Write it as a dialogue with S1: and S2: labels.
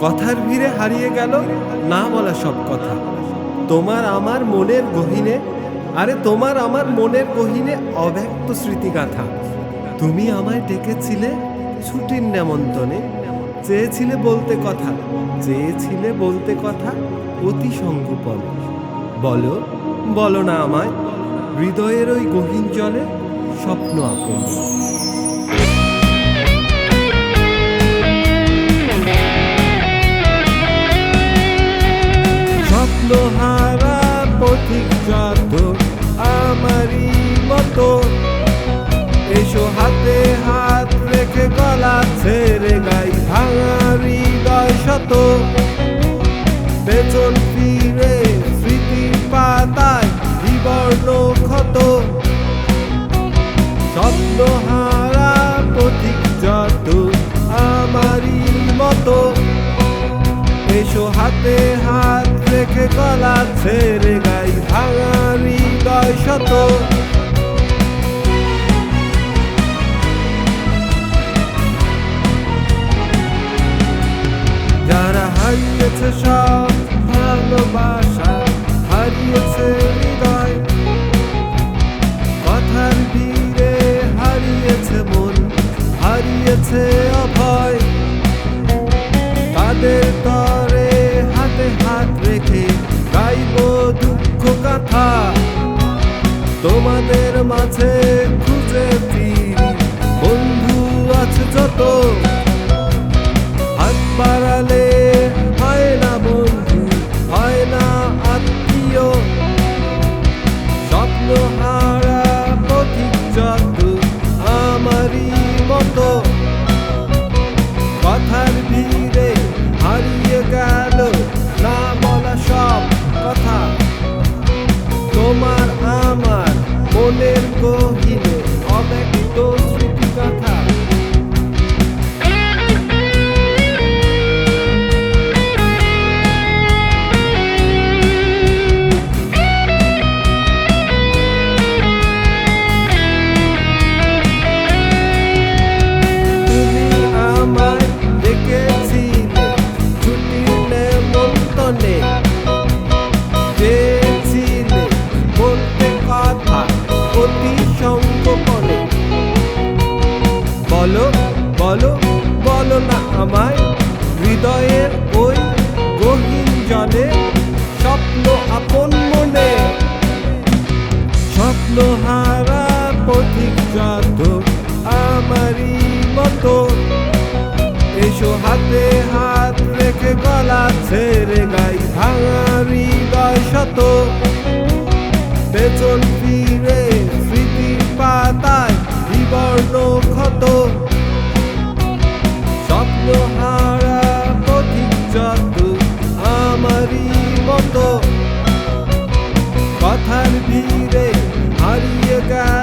S1: কথার ভিড়ে হারিয়ে গেল না বলা সব কথা। তোমার আমার মনের গহীনে, আরে তোমার আমার মনের গহীনে অব্যক্ত স্মৃতিগাথা। তুমি আমায় ডেকেছিলে ছুটির নেমন্তনে, চেয়েছিলে বলতে কথা, চেয়েছিলে বলতে কথা অতি সংগোপন। বলো বলো না আমায়, হৃদয়ের ওই গহীন জলে স্বপ্ন আপন। স্বপ্নহারা পথিক যত আমারই মতো, এসো হাতে হাত রেখে গলা ছেড়ে গাই ভাঙা হৃদয় শত। পেছন ফিরে স্মৃতির পাতায় বিবর্ণ ক্ষত। স্বপ্নহারা পথিক যত আমারই মতো, এসো হাতে হাত রেখে গলা ছেড়ে গাই ভাঙা হৃদয় শত। যারা হারিয়েছে সব ভালোবাসা, হারিয়েছে হৃদয়, কথার ভিড়ে হারিয়েছে মন, হারিয়েছে অভয়, তাদের তরে হাতে হাত রেখে গাইব দুঃখ কথা। তোমাদের মাঝে খুঁজে ফিরি বন্ধু আছে যত, হাত বাড়ালে হয় না বন্ধু, হয় না আত্মীয়। স্বপ্নহারা পথিক যত আমারই মতো, কথার ভিড়ে হারিয়ে গেল না বলা সব কথা। তোমার আমার মনের গহীনে অব্যক্ত স্মৃতিগাথা। বলো বলো বলো না আমায়, হৃদয়ের ওই গহীন জলে স্বপ্ন আপন মনে। স্বপ্নহারা পথিক যত আমারই মতো, এসো হাতে হাত রেখে গলা ছেড়ে গাই ভাঙা হৃদয় শত। পেছন ফিরে স্মৃতির পাতায় বিবর্ণ ক্ষত। স্বপ্নহারা পথিক যত আমারই মতো, কথার ভিড়ে হারিয়ে গেল